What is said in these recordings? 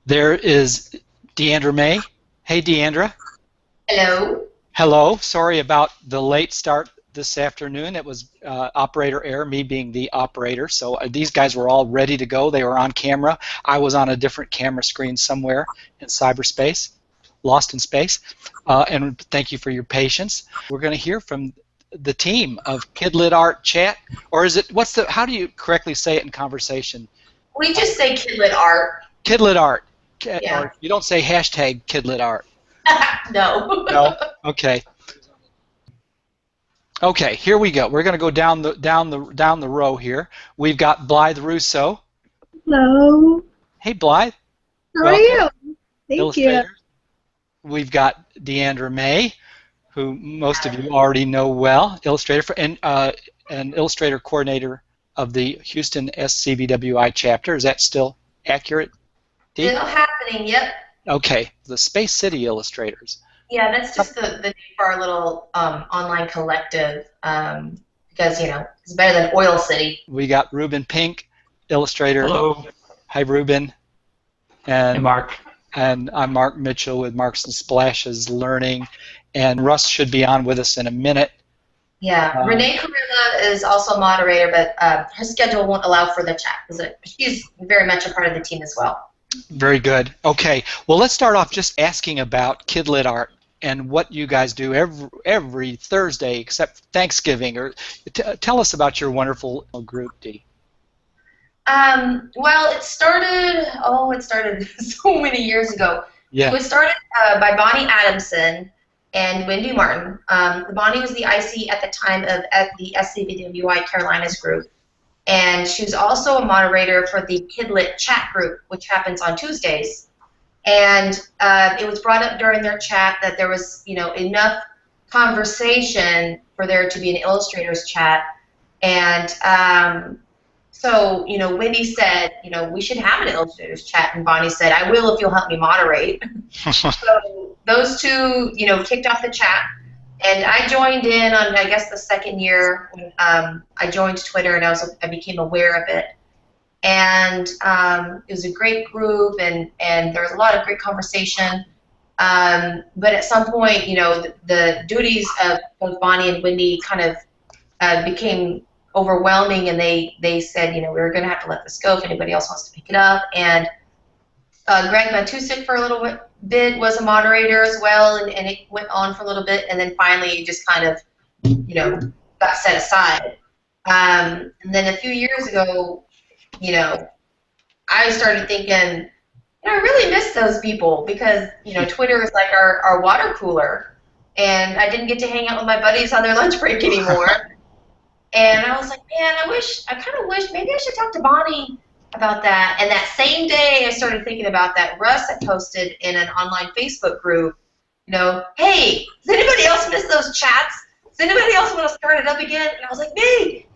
There is Diandra Mae. Hey, Diandra. Hello. Hello. Sorry about the late start this afternoon. It was operator error, me being the operator. So these guys were all ready to go. They were on camera. I was on a different camera screen somewhere in cyberspace, lost in space. And thank you for your patience. We're going to hear from the team of KidLitArt chat, or is it, how do you correctly say it in conversation? We just say KidLitArt. KidLitArt. Yeah. Or you don't say hashtag KidLitArt. No. No? Okay. Okay, here we go. We're going to go down the row here. We've got Blythe Russo. Hello. Hey, Blythe. How Welcome. are you? Thank Illustrator. you. We've got Diandra Mae, who most of you already know well, illustrator and an illustrator coordinator of the Houston SCBWI chapter. Is that still accurate? Dee? Still happening, yep. Okay, the Space City Illustrators. Yeah, that's just the name for our little online collective because, you know, it's better than Oil City. We got Rubin Pingk, illustrator. Hello. Hi, Rubin. And Hey, Mark. And I'm Mark Mitchell with Marks and Splashes Learning. And Russ should be on with us in a minute. Yeah, Renee Carilla is also a moderator, but her schedule won't allow for the chat because she's very much a part of the team as well. Very good. Okay. Well, let's start off just asking about KidLitArt and what you guys do every Thursday except Thanksgiving. Or tell us about your wonderful group, Dee. Well, it started so many years ago. Yeah. It was started by Bonnie Adamson and Wendy Martin. Bonnie was the IC at the time of the SCBWI Carolinas group. And she was also a moderator for the KidLit chat group, which happens on Tuesdays. And it was brought up during their chat that there was, you know, enough conversation for there to be an illustrators chat. And so, you know, Wendy said, you know, we should have an illustrators chat. And Bonnie said, I will if you'll help me moderate. So those two, you know, kicked off the chat. And I joined in on, I guess, the second year when I joined Twitter and I became aware of it. And it was a great group, and there was a lot of great conversation. But at some point, you know, the duties of both Bonnie and Wendy kind of became overwhelming, and they said, you know, we were going to have to let this go if anybody else wants to pick it up. And Greg Matusik for a little bit was a moderator as well, and it went on for a little bit, and then finally it just kind of, you know, got set aside. And then a few years ago, you know, I started thinking, you know, I really miss those people because, you know, Twitter is like our water cooler, and I didn't get to hang out with my buddies on their lunch break anymore. And I was like, man, I kind of wish maybe I should talk to Bonnie about that. And that same day I started thinking about that. Russ had posted in an online Facebook group, you know, hey, does anybody else miss those chats? Does anybody else want to start it up again? And I was like, me.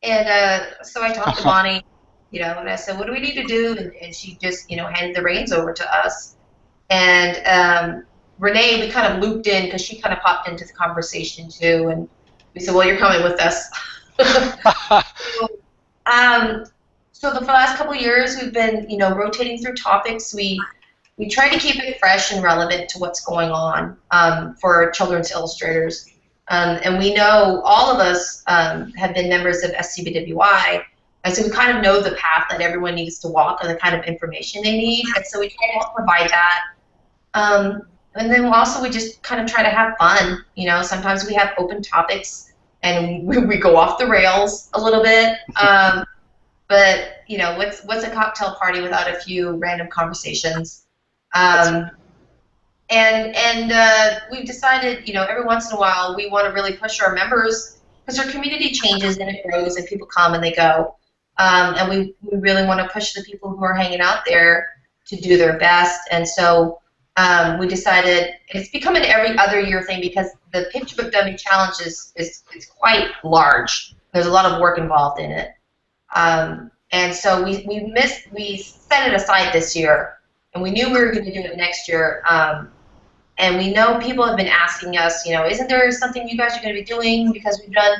And so I talked to Bonnie, you know, and I said, what do we need to do? And she just, you know, handed the reins over to us. And Renee, we kind of looped in because she kind of popped into the conversation too. And we said, well, you're coming with us. So for the last couple of years, we've been, you know, rotating through topics. We try to keep it fresh and relevant to what's going on for children's illustrators. And we know all of us have been members of SCBWI, and so we kind of know the path that everyone needs to walk and the kind of information they need, and so we try to help provide that. And then also we just kind of try to have fun. You know, sometimes we have open topics and we go off the rails a little bit. But you know, what's a cocktail party without a few random conversations? And we've decided, you know, every once in a while we want to really push our members because our community changes and it grows and people come and they go. And we really want to push the people who are hanging out there to do their best. And so we decided it's become an every other year thing because the Picture Book Dummy Challenge is quite large. There's a lot of work involved in it. And so we set it aside this year, and we knew we were going to do it next year. And we know people have been asking us, you know, isn't there something you guys are going to be doing? Because we've done,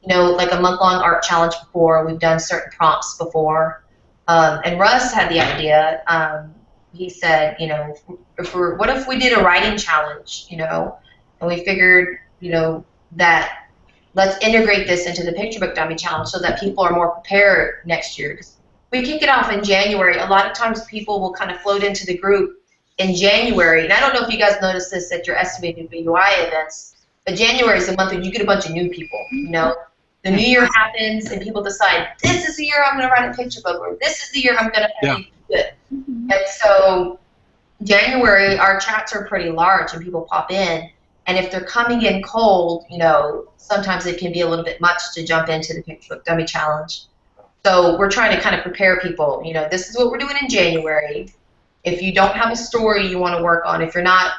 you know, like a month-long art challenge before. We've done certain prompts before. And Russ had the idea. He said, you know, what if we did a writing challenge, you know? And we figured, you know, that let's integrate this into the picture book dummy challenge so that people are more prepared next year. Because we kick it off in January. A lot of times people will kind of float into the group in January. And I don't know if you guys noticed this at your estimated UI events, but January is the month when you get a bunch of new people, you know? The new year happens and people decide, this is the year I'm going to write a picture book, or this is the year I'm going to do it. And so January, our chats are pretty large and people pop in. And if they're coming in cold, you know, sometimes it can be a little bit much to jump into the picture book dummy challenge. So we're trying to kind of prepare people. You know, this is what we're doing in January. If you don't have a story you want to work on, if you're not,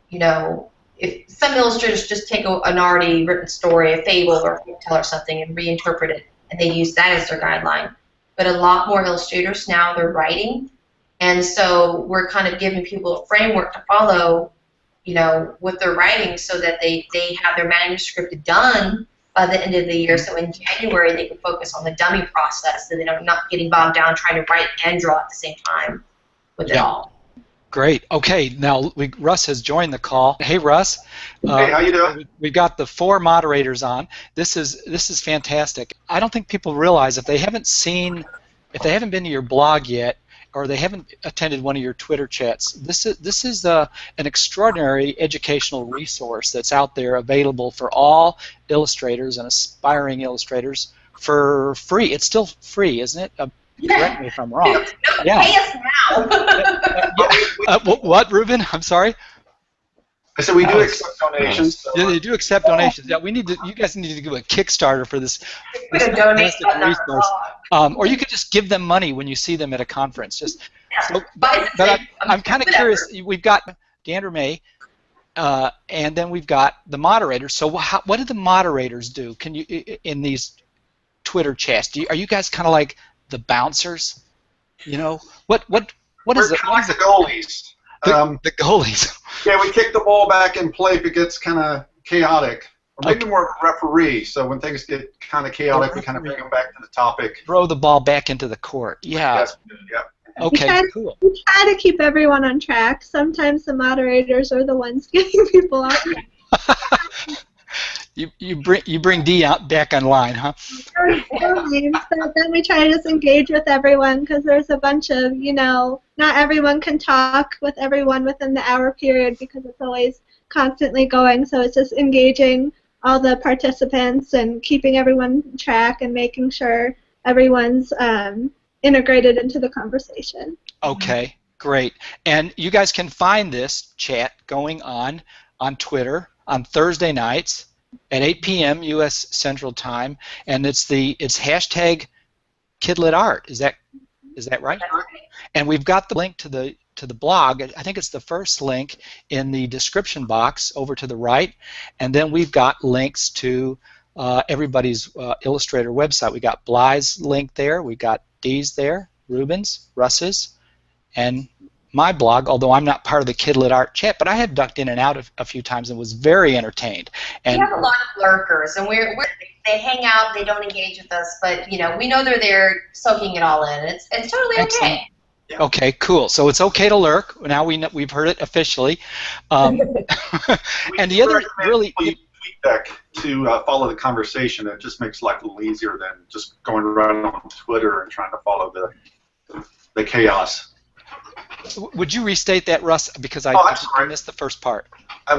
you know, if some illustrators just take an already written story, a fable or a folk tale or something, and reinterpret it, and they use that as their guideline. But a lot more illustrators now, they're writing, and so we're kind of giving people a framework to follow, you know, with their writing, so that they have their manuscript done by the end of the year. So in January they can focus on the dummy process, so they're not getting bogged down trying to write and draw at the same time with it all. Great. Okay, now Russ has joined the call. Hey, Russ. Hey, how you doing? We've got the 4 moderators on. This is fantastic. I don't think people realize if they haven't been to your blog yet, or they haven't attended one of your Twitter chats, this is an extraordinary educational resource that's out there available for all illustrators and aspiring illustrators for free. It's still free, isn't it? Correct me if I'm wrong. No, pay us now. What, Rubin? I'm sorry. I said we do accept donations. So. Yeah, they do accept donations. Yeah, you guys need to do a Kickstarter for this fantastic resource. Or you could just give them money when you see them at a conference. Just. Yeah. So, but I'm kind of curious. We've got Diandra Mae, and then we've got the moderators. So what do the moderators do? Can you in these Twitter chats? Are you guys kind of like the bouncers? You know what is it? We're kind of the goalies. The goalies. Yeah, we kick the ball back in play if it gets kind of chaotic. Or maybe more of a referee, so when things get kind of chaotic, we kind of bring them back to the topic. Throw the ball back into the court. Yeah. Yes, yeah. Okay, cool. We try to keep everyone on track. Sometimes the moderators are the ones getting people off track. You bring Dee back online, huh? So then we try to just engage with everyone, because there's a bunch of, you know, not everyone can talk with everyone within the hour period because it's always constantly going. So it's just engaging all the participants and keeping everyone on track and making sure everyone's integrated into the conversation. Okay, great. And you guys can find this chat going on Twitter on Thursday nights at 8 p.m. U.S. Central Time, and it's hashtag KidLitArt. Is that right? And we've got the link to the blog. I think it's the first link in the description box over to the right, and then we've got links to everybody's Illustrator website. We got Blythe's link there. We got Dee's there, Rubin's, Russ's, and my blog, although I'm not part of the KidLitArt chat, but I have ducked in and out a few times and was very entertained. And we have a lot of lurkers, and they hang out, they don't engage with us, but you know, we know they're there soaking it all in. It's totally okay. Yeah. Okay, cool. So it's okay to lurk. Now we've heard it officially. And the other really feedback to follow the conversation. It just makes life a little easier than just going right on Twitter and trying to follow the chaos. Would you restate that, Russ? Because I missed the first part.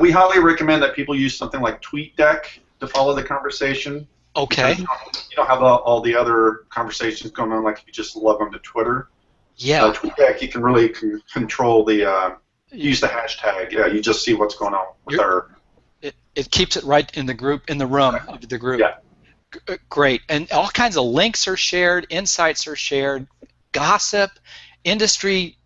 We highly recommend that people use something like TweetDeck to follow the conversation. Okay. You don't have all the other conversations going on like if you just log them to Twitter. Yeah. TweetDeck, you can really control use the hashtag. Yeah, you just see what's going on with our. It keeps it right in the group, in the room of the group. Yeah. Great. And all kinds of links are shared, insights are shared, gossip, industry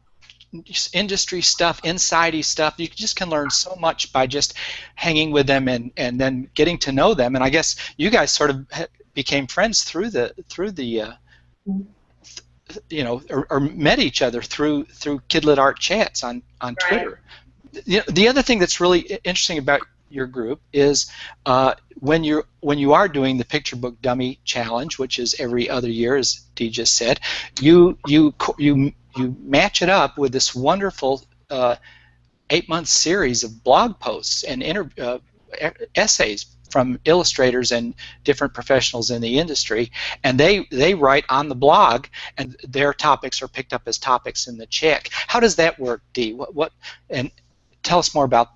stuff, insidey stuff. You just can learn so much by just hanging with them and then getting to know them. And I guess you guys sort of became friends through the you know, or met each other through KidLitArt chats on Twitter. The other thing that's really interesting about your group is when you are doing the picture book dummy challenge, which is every other year, as Dee just said, you match it up with this wonderful 8-month series of blog posts and essays from illustrators and different professionals in the industry, and they write on the blog, and their topics are picked up as topics in the check. How does that work, Dee? And tell us more about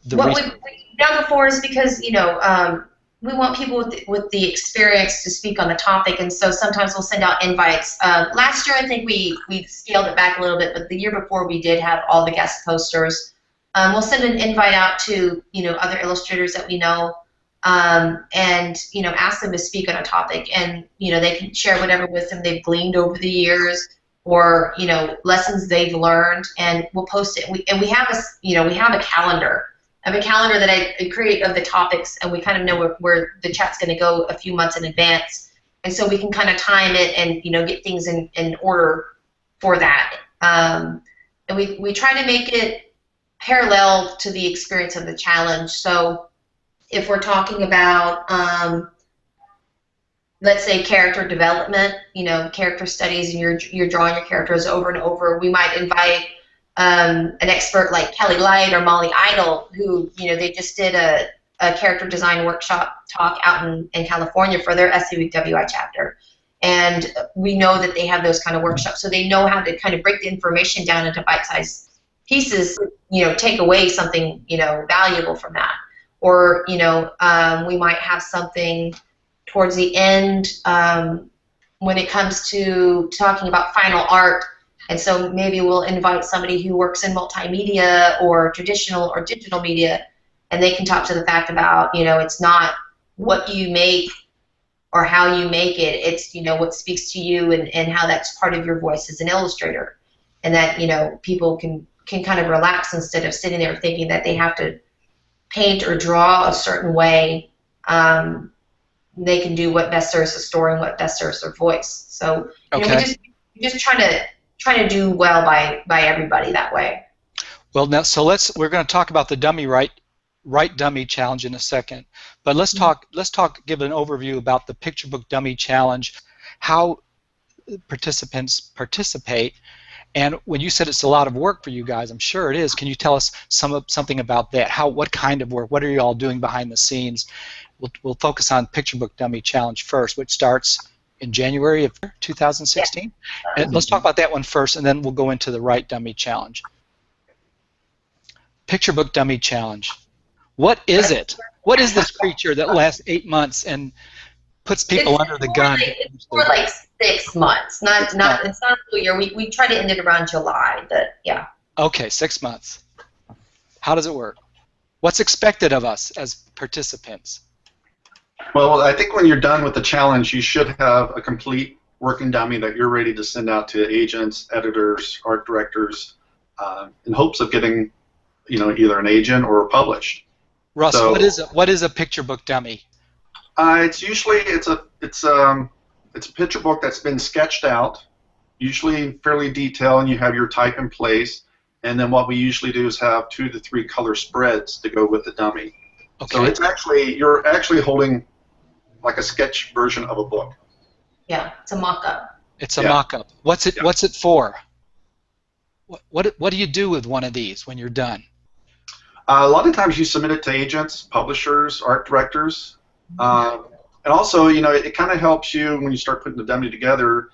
the what we've done before is because we want people with the experience to speak on the topic, and so sometimes we'll send out invites. Last year I think we scaled it back a little bit, but the year before we did have all the guest posters. We'll send an invite out to other illustrators that we know, and ask them to speak on a topic, and they can share whatever wisdom they've gleaned over the years, or lessons they've learned, and we'll post it. We have a calendar. I have a calendar that I create of the topics, and we kind of know where the chat's going to go a few months in advance, and so we can kind of time it and get things in order for that. And we try to make it parallel to the experience of the challenge. So if we're talking about, let's say, character development, character studies, and you're drawing your characters over and over, we might invite an expert like Kelly Light or Molly Idle, who they just did a character design workshop talk out in California for their SCWI chapter, and we know that they have those kind of workshops, so they know how to kind of break the information down into bite-sized pieces, take away something valuable from that. Or we might have something towards the end when it comes to talking about final art. And so maybe we'll invite somebody who works in multimedia or traditional or digital media, and they can talk to the fact about, it's not what you make or how you make it, it's, what speaks to you and how that's part of your voice as an illustrator. And that, people can kind of relax instead of sitting there thinking that they have to paint or draw a certain way. They can do what best serves the story and what best serves their voice. So, we just try to do well by everybody that way. Well, now, so we're going to talk about the dummy write dummy challenge in a second, but let's give an overview about the picture book dummy challenge, how participants participate, and when you said it's a lot of work for you guys, I'm sure it is. Can you tell us something about that? What kind of work? What are you all doing behind the scenes? We'll focus on picture book dummy challenge first, which starts in January of 2016. Yeah. And let's talk about that one first, and then we'll go into the Write Dummy Challenge. Picture Book Dummy Challenge. What is it? What is this creature that lasts 8 months and puts people under the gun? It's more like 6 months. It's not a full year. We try to end it around July, but yeah. Okay, 6 months. How does it work? What's expected of us as participants? Well, I think when you're done with the challenge, you should have a complete working dummy that you're ready to send out to agents, editors, art directors, in hopes of getting, either an agent or published. Russ, what is a picture book dummy? It's usually it's a picture book that's been sketched out, usually fairly detailed, and you have your type in place. And then what we usually do is have 2 to 3 color spreads to go with the dummy. Okay. So you're actually holding like a sketch version of a book. Yeah, it's a mock-up. It's a mock-up. What's it for? What do you do with one of these when you're done? A lot of times you submit it to agents, publishers, art directors, and also it kind of helps you when you start putting the dummy together.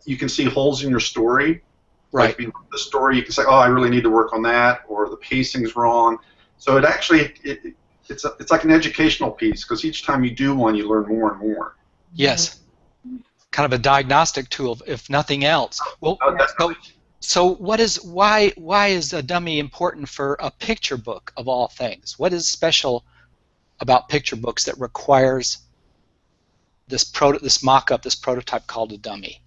You can see holes in your story. Right. Like the story, you can say, oh, I really need to work on that, or the pacing's wrong. So it actually it's like an educational piece, because each time you do one, you learn more and more. Yes. Kind of a diagnostic tool, if nothing else. Well, so why is a dummy important for a picture book of all things? What is special about picture books that requires this mock-up, this prototype called a dummy?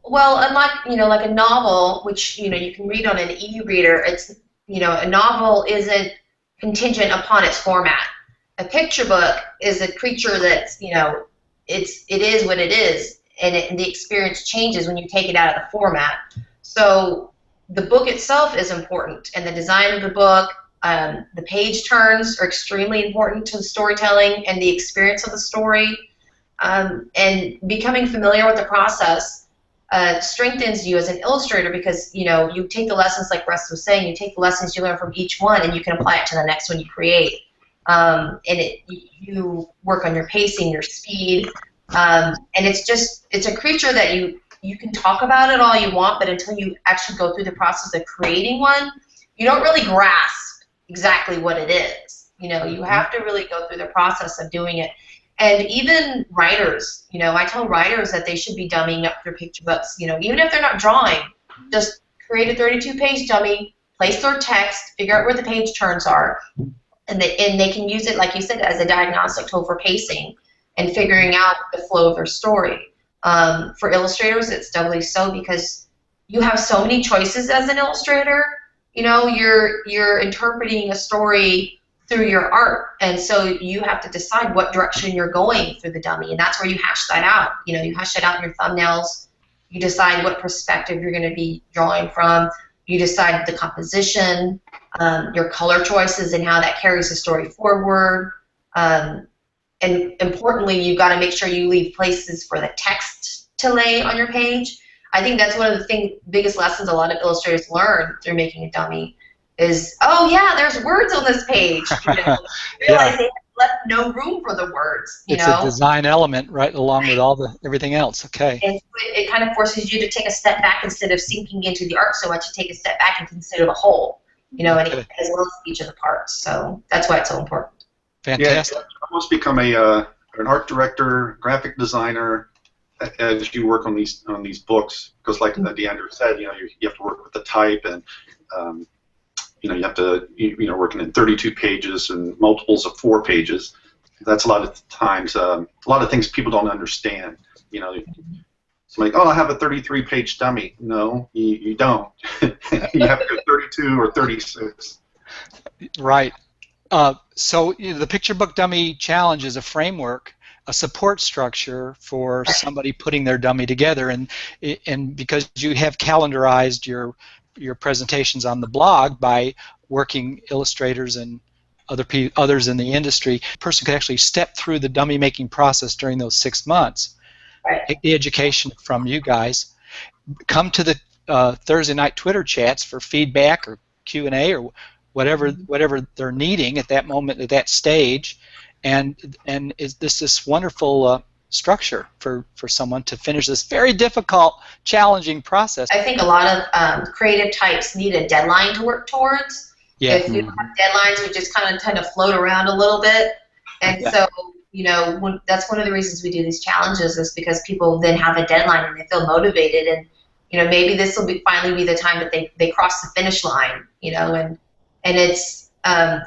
Well, unlike like a novel, which you can read on an e-reader, it's a novel isn't contingent upon its format. A picture book is a creature that's it is what it is, and the experience changes when you take it out of the format. So the book itself is important, and the design of the book, The page turns are extremely important to the storytelling and the experience of the story. And becoming familiar with the process strengthens you as an illustrator because, you know, you take the lessons, like Russ was saying, you take the lessons you learn from each one and you can apply it to the next one you create. You work on your pacing, your speed, and it's a creature that you can talk about it all you want, but until you actually go through the process of creating one, you don't really grasp exactly what it is. You know, you have to really go through the process of doing it. And even writers, you know, I tell writers that they should be dummying up their picture books. You know, even if they're not drawing, just create a 32-page dummy, place their text, figure out where the page turns are, and they can use it, like you said, as a diagnostic tool for pacing and figuring out the flow of their story. For illustrators, it's doubly so because you have so many choices as an illustrator. You know, you're interpreting a story through your art, and so you have to decide what direction you're going through the dummy, and that's where you hash that out. You know, you hash it out in your thumbnails. You decide what perspective you're going to be drawing from. You decide the composition, your color choices, and how that carries the story forward. And importantly, you've got to make sure you leave places for the text to lay on your page. I think that's one of the biggest lessons a lot of illustrators learn through making a dummy is, oh yeah, there's words on this page. You know, realize they left no room for the words. It's a design element, right, along with everything else. Okay. And so it kind of forces you to take a step back instead of sinking into the art so much. To take a step back and consider the whole. You know, and as well as each of the parts. So that's why it's so important. Fantastic. Yeah, you almost become an art director, graphic designer as you work on these books, because like Diandra said, you know, you have to work with the type, and you know, you have to working in 32 pages and multiples of 4 pages. That's a lot of times a lot of things people don't understand. You know, it's like, oh, I have a 33-page dummy. No, you don't. You have to go 32 or 36. Right. So the Picture Book Dummy Challenge is a framework, a support structure for somebody putting their dummy together, and because you have calendarized your presentations on the blog by working illustrators and others in the industry, a person could actually step through the dummy making process during those 6 months. Right. Take the education from you guys, come to the Thursday night Twitter chats for feedback or Q&A or whatever they're needing at that moment, at that stage, and is this wonderful structure for someone to finish this very difficult, challenging process. I think a lot of creative types need a deadline to work towards. Yeah. If we don't have deadlines, we just kind of float around a little bit, and so, you know, that's one of the reasons we do these challenges, is because people then have a deadline and they feel motivated, and you know, maybe this will finally be the time that they cross the finish line, you know, and it's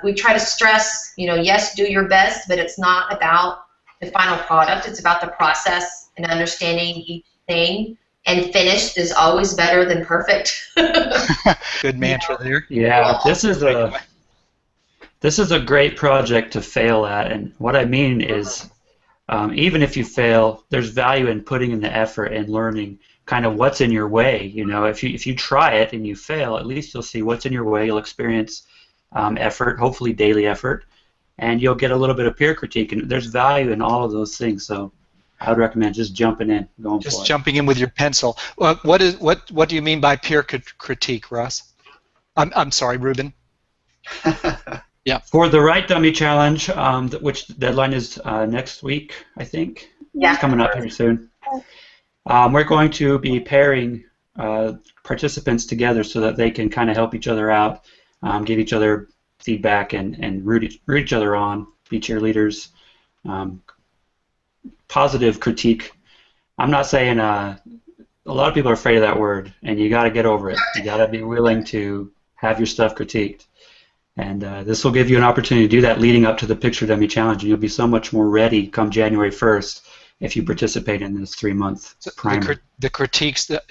we try to stress, you know, yes, do your best, but it's not about the final product. It's about the process and understanding each thing. And finished is always better than perfect. Good mantra there. Yeah, this is a great project to fail at, and what I mean is, even if you fail, there's value in putting in the effort and learning kind of what's in your way. You know, if you try it and you fail, at least you'll see what's in your way. You'll experience effort, hopefully daily effort, and you'll get a little bit of peer critique. And there's value in all of those things. So I would recommend just jumping in, going for it. Just jumping in with your pencil. What do you mean by peer critique, Russ? I'm sorry, Rubin. Yeah. For the Write Dummy Challenge, which the deadline is next week, I think. Yeah. It's coming up here soon. We're going to be pairing participants together so that they can kind of help each other out, give each other feedback, and root each other on, be cheerleaders. Positive critique. I'm not saying a lot of people are afraid of that word, and you got to get over it. You got to be willing to have your stuff critiqued, and this will give you an opportunity to do that leading up to the Picture Dummy Challenge, and you'll be so much more ready come January 1st if you participate in this 3-month primer. The critiques that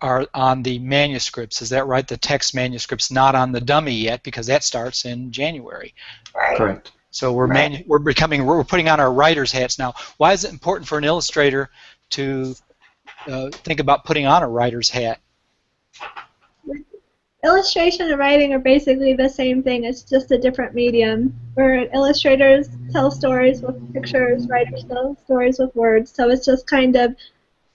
are on the manuscripts, is that right? The text manuscripts, not on the dummy yet, because that starts in January. Right. Correct. So we're putting on our writer's hats now. Why is it important for an illustrator to think about putting on a writer's hat? illustration and writing are basically the same thing. It's just a different medium. Where illustrators tell stories with pictures, writers tell stories with words. So it's just kind of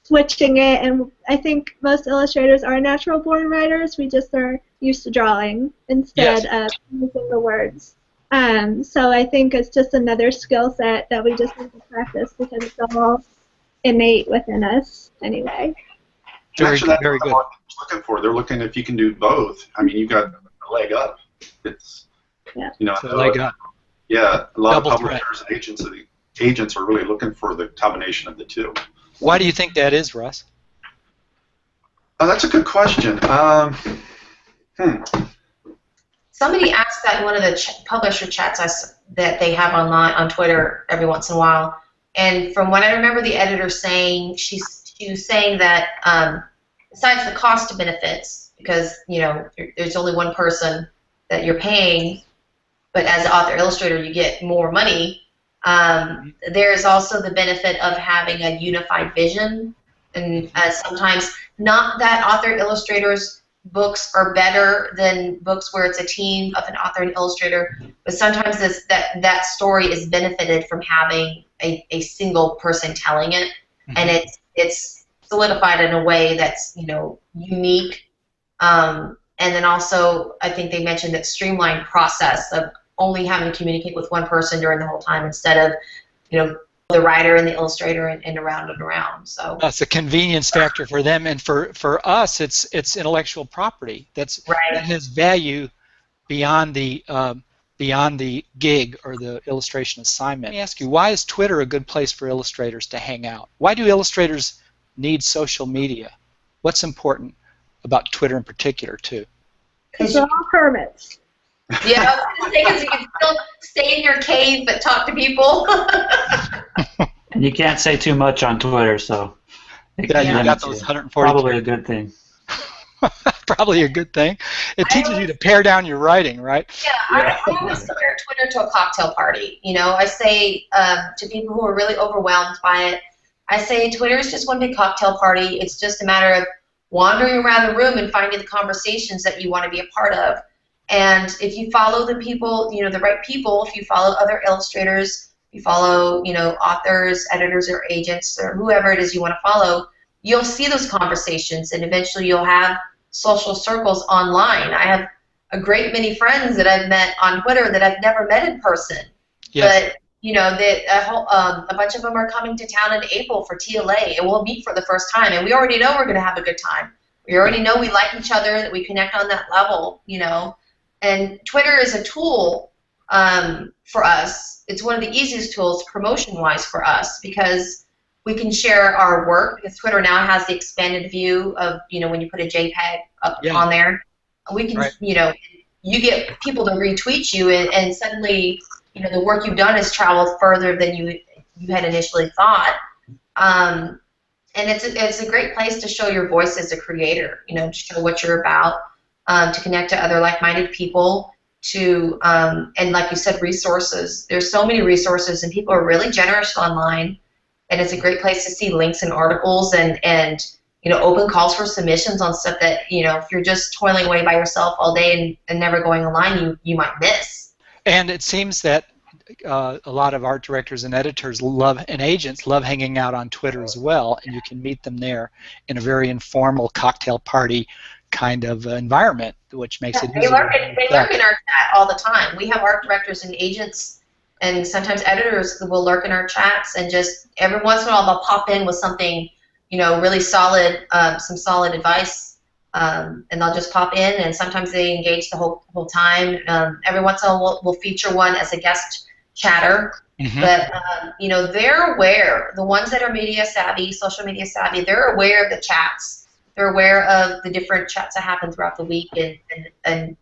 switching it. And I think most illustrators are natural-born writers. We just are used to drawing instead of using the words. So I think it's just another skill set that we just need to practice because it's all innate within us anyway. Very good. Very good. Looking for. They're looking if you can do both. I mean, you've got a leg up. It's you know, it's a leg up. Yeah, a lot Double of publishers and agents are really looking for the combination of the two. Why do you think that is, Russ? That's a good question. Somebody asked that in one of the publisher chats that they have online on Twitter every once in a while, and from what I remember, the editor saying she was saying that. Besides the cost of benefits, because you know there's only one person that you're paying, but as an author illustrator you get more money. There's also the benefit of having a unified vision, and sometimes not that author illustrators books are better than books where it's a team of an author and illustrator, but sometimes that story is benefited from having a single person telling it, and it's solidified in a way that's, you know, unique. And then also, I think they mentioned that streamlined process of only having to communicate with one person during the whole time instead of, you know, the writer and the illustrator and around and around. So that's a convenience factor for them, and for us, it's intellectual property. That has value beyond the gig or the illustration assignment. Let me ask you, why is Twitter a good place for illustrators to hang out? Why do illustrators need social media? What's important about Twitter in particular, too? Because they're all hermits. Yeah, I was going to say because you can still stay in your cave but talk to people. And you can't say too much on Twitter, so you got those 140. Probably a good thing. Probably a good thing. It teaches you to pare down your writing, right? Yeah, I always compare Twitter to a cocktail party. You know, I say to people who are really overwhelmed by it, I say Twitter is just one big cocktail party. It's just a matter of wandering around the room and finding the conversations that you want to be a part of. And if you follow the people, you know, the right people, if you follow other illustrators, you follow, you know, authors, editors, or agents, or whoever it is you want to follow, you'll see those conversations, and eventually you'll have social circles online. I have a great many friends that I've met on Twitter that I've never met in person. Yes. But you know, a bunch of them are coming to town in April for TLA, and we'll meet for the first time, and we already know we're going to have a good time. We already know we like each other, that we connect on that level, you know. And Twitter is a tool for us. It's one of the easiest tools promotion-wise for us because we can share our work, because Twitter now has the expanded view of, you know, when you put a JPEG up on there, we can, you know, you get people to retweet you, and suddenly, you know, the work you've done has traveled further than you had initially thought. And it's a great place to show your voice as a creator, you know, to show what you're about, to connect to other like-minded people, to, and like you said, resources. There's so many resources, and people are really generous online, and it's a great place to see links and articles and you know, open calls for submissions on stuff that, you know, if you're just toiling away by yourself all day and never going online, you might miss. And it seems that a lot of art directors and editors and agents love hanging out on Twitter as well, and you can meet them there in a very informal cocktail party kind of environment, which makes it easier. They lurk in our chat all the time. We have art directors and agents, and sometimes editors will lurk in our chats, and just every once in a while they'll pop in with something, you know, really solid, some solid advice, and they'll just pop in, and sometimes they engage the whole time. Every once in a while we'll feature one as a guest chatter, but you know, they're aware. The ones that are media savvy, social media savvy, they're aware of the chats. They're aware of the different chats that happen throughout the week and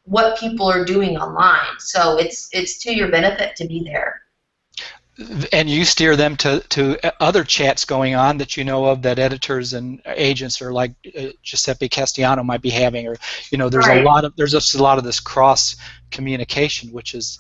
what people are doing online. So it's to your benefit to be there. And you steer them to other chats going on that you know of that editors and agents or like Giuseppe Castellano might be having, or you know, there's just a lot of this cross communication, which is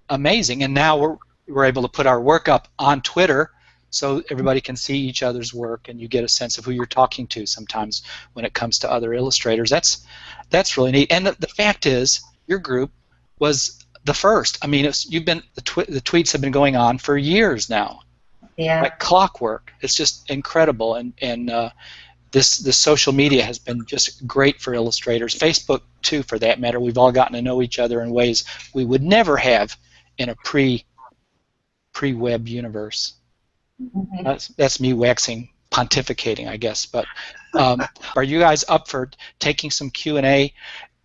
amazing. And now we're able to put our work up on Twitter, so everybody can see each other's work, and you get a sense of who you're talking to sometimes when it comes to other illustrators. That's really neat. And the fact is, your group was the first. I mean, you've been the tweets have been going on for years now, Yeah. like clockwork. It's just incredible, and this social media has been just great for illustrators. Facebook too, for that matter. We've all gotten to know each other in ways we would never have in a pre-web universe. Mm-hmm. That's me waxing pontificating, I guess. But are you guys up for taking some Q&A?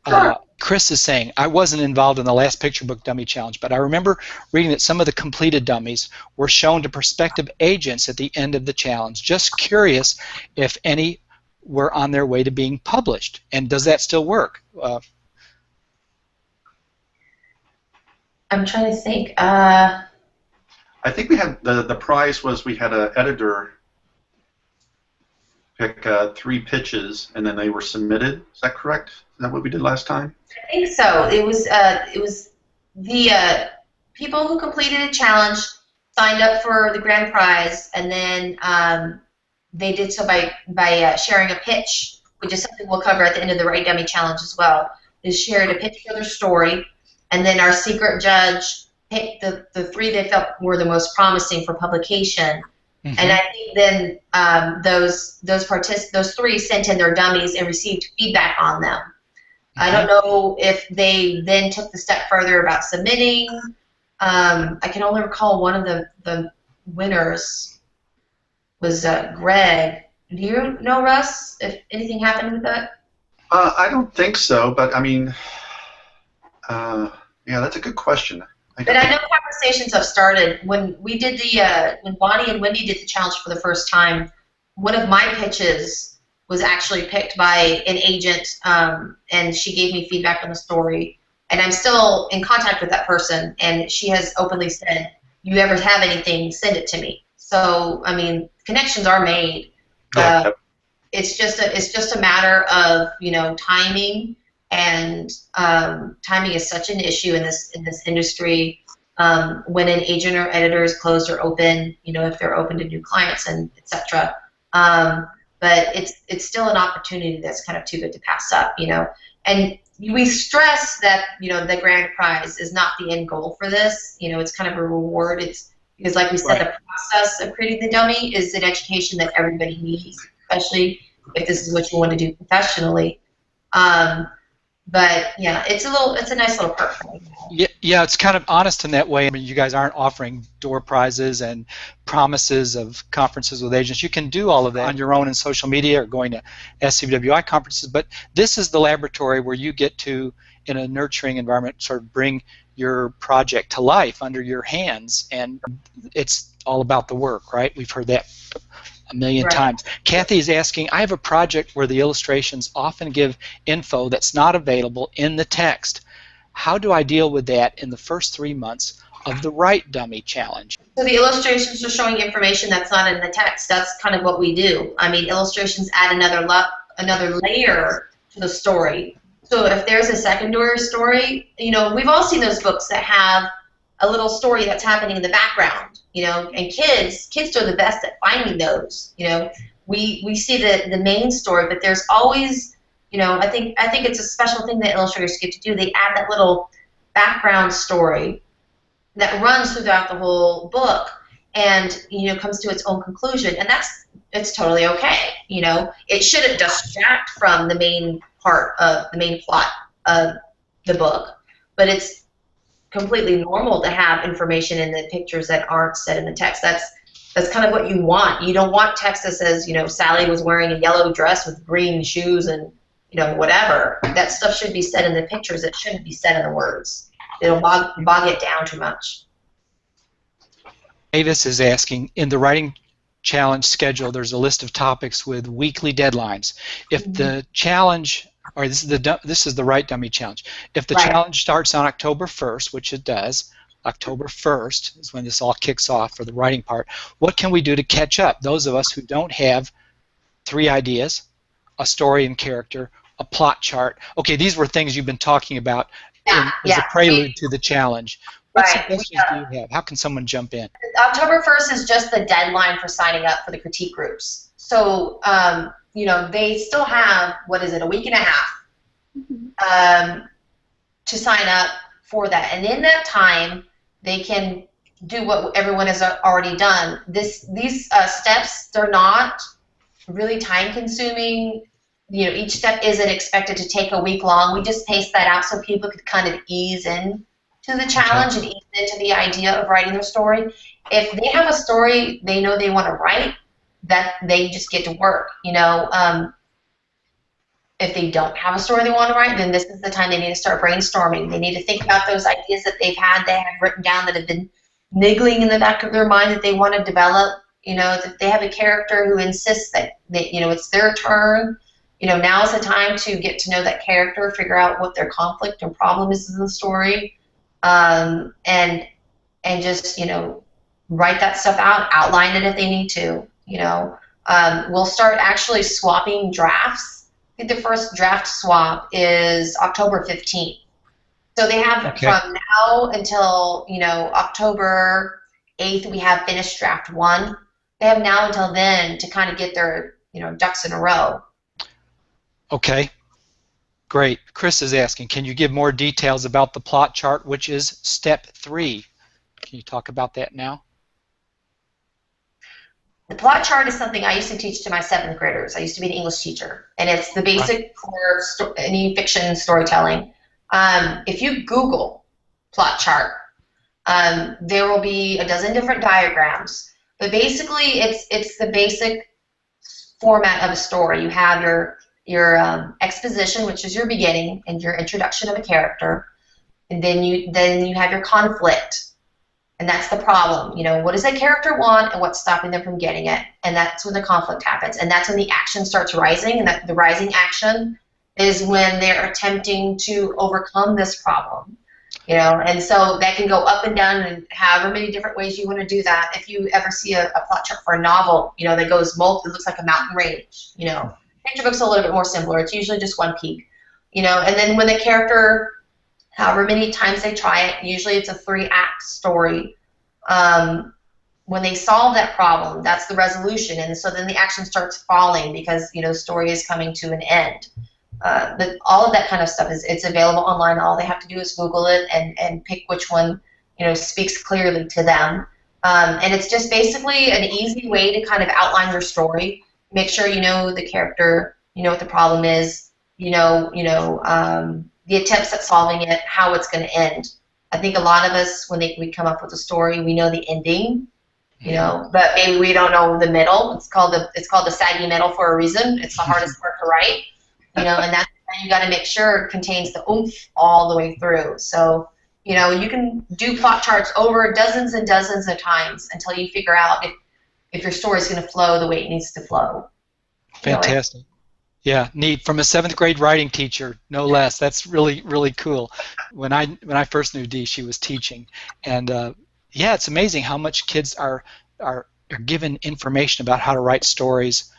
Sure. Chris is saying, I wasn't involved in the last picture book dummy challenge, but I remember reading that some of the completed dummies were shown to prospective agents at the end of the challenge. Just curious if any were on their way to being published, and does that still work? I'm trying to think. I think we had the prize was we had an editor pick 3 pitches, and then they were submitted. Is that correct? Is that what we did last time? I think so. It was the people who completed a challenge signed up for the grand prize, and then they did so by sharing a pitch, which is something we'll cover at the end of the Write Dummy Challenge as well. They shared a pitch for their story, and then our secret judge picked the 3 they felt were the most promising for publication. Mm-hmm. And I think then those 3 sent in their dummies and received feedback on them. Mm-hmm. I don't know if they then took the step further about submitting. I can only recall one of the winners was Greg. Do you know, Russ, if anything happened with that? I don't think so, but I mean, yeah, that's a good question. But I know conversations have started. When we did when Bonnie and Wendy did the challenge for the first time, one of my pitches was actually picked by an agent, and she gave me feedback on the story. And I'm still in contact with that person, and she has openly said, "You ever have anything, send it to me." So I mean, connections are made. It's just a matter of timing. And timing is such an issue in this industry. When an agent or editor is closed or open, if they're open to new clients and etc. But it's still an opportunity that's kind of too good to pass up, And we stress that the grand prize is not the end goal for this. It's kind of a reward. It's because, like we said, the process of creating the dummy is an education that everybody needs, especially if this is what you want to do professionally. But yeah, it's a nice little perk. Yeah, it's kind of honest in that way. I mean, you guys aren't offering door prizes and promises of conferences with agents. You can do all of that on your own in social media or going to SCBWI conferences, but this is the laboratory where you get to, in a nurturing environment, sort of bring your project to life under your hands, and it's all about the work, right? We've heard that a million times. Kathy is asking, I have a project where the illustrations often give info that's not available in the text. How do I deal with that in the first 3 months of the Write Dummy Challenge? So the illustrations are showing information that's not in the text. That's kind of what we do. I mean, illustrations add another layer to the story. So if there's a secondary story, we've all seen those books that have a little story that's happening in the background, and kids are the best at finding those. We see the main story, but there's always, I think it's a special thing that illustrators get to do. They add that little background story that runs throughout the whole book, and comes to its own conclusion, and it's totally okay. It shouldn't distract from the main part of the main plot of the book, but it's completely normal to have information in the pictures that aren't said in the text. That's kind of what you want. You don't want text that says, Sally was wearing a yellow dress with green shoes and, whatever. That stuff should be said in the pictures. It shouldn't be said in the words. It'll bog it down too much. Davis is asking, in the writing challenge schedule, there's a list of topics with weekly deadlines. If the challenge, or this is the Write Dummy Challenge. If the challenge starts on October 1st, which it does, October 1st is when this all kicks off for the writing part, what can we do to catch up? Those of us who don't have 3 ideas, a story and character, a plot chart. Okay, these were things you've been talking about as a prelude to the challenge. What Right. suggestions do you have? How can someone jump in? October 1st is just the deadline for signing up for the critique groups. So, you know, they still have, what is it, a week and a half to sign up for that. And in that time, they can do what everyone has already done. These steps, they're not really time consuming. You know, each step isn't expected to take a week long. We just pace that out so people could kind of ease in to the challenge and ease into the idea of writing their story. If they have a story they know they want to write, that they just get to work. You know, if they don't have a story they want to write, then this is the time they need to start brainstorming. They need to think about those ideas that they have written down that have been niggling in the back of their mind that they want to develop. You know, if they have a character who insists that you know, it's their turn, you know, now is the time to get to know that character, figure out what their conflict and problem is in the story, and just, you know, write that stuff out, outline it if they need to. You know, we'll start actually swapping drafts. I think the first draft swap is October 15th. So they have from now until, you know, October 8th, we have finished draft 1. They have now until then to kind of get their, you know, ducks in a row. Okay, great. Chris is asking, can you give more details about the plot chart, which is step 3? Can you talk about that now? The plot chart is something I used to teach to my 7th graders. I used to be an English teacher, and it's the basic for any fiction storytelling. If you Google plot chart, there will be a dozen different diagrams, but basically it's the basic format of a story. You have your exposition, which is your beginning and your introduction of a character, and then you have your conflict. And that's the problem. You know, what does that character want and what's stopping them from getting it? And that's when the conflict happens. And that's when the action starts rising. And that the rising action is when they're attempting to overcome this problem. You know, and so that can go up and down in however many different ways you want to do that. If you ever see a plot chart for a novel, you know, that goes it looks like a mountain range. You know, picture book's a little bit more simpler. It's usually just one peak. You know, and then when the character, however many times they try it, usually it's a 3-act story. When they solve that problem, that's the resolution, and so then the action starts falling because, you know, the story is coming to an end. But all of that kind of stuff it's available online. All they have to do is Google it and pick which one, you know, speaks clearly to them. And it's just basically an easy way to kind of outline your story. Make sure you know the character, you know what the problem is, you know, the attempts at solving it, how it's going to end. I think a lot of us, when we come up with a story, we know the ending, you know, but maybe we don't know the middle. It's called the saggy middle for a reason. It's the hardest part to write, you know, and that's you got to make sure it contains the oomph all the way through. So, you know, you can do plot charts over dozens and dozens of times until you figure out if your story is going to flow the way it needs to flow. Fantastic. Yeah, neat. From a 7th grade writing teacher, no less. That's really, really cool. When I first knew Dee, she was teaching, and yeah, it's amazing how much kids are given information about how to write stories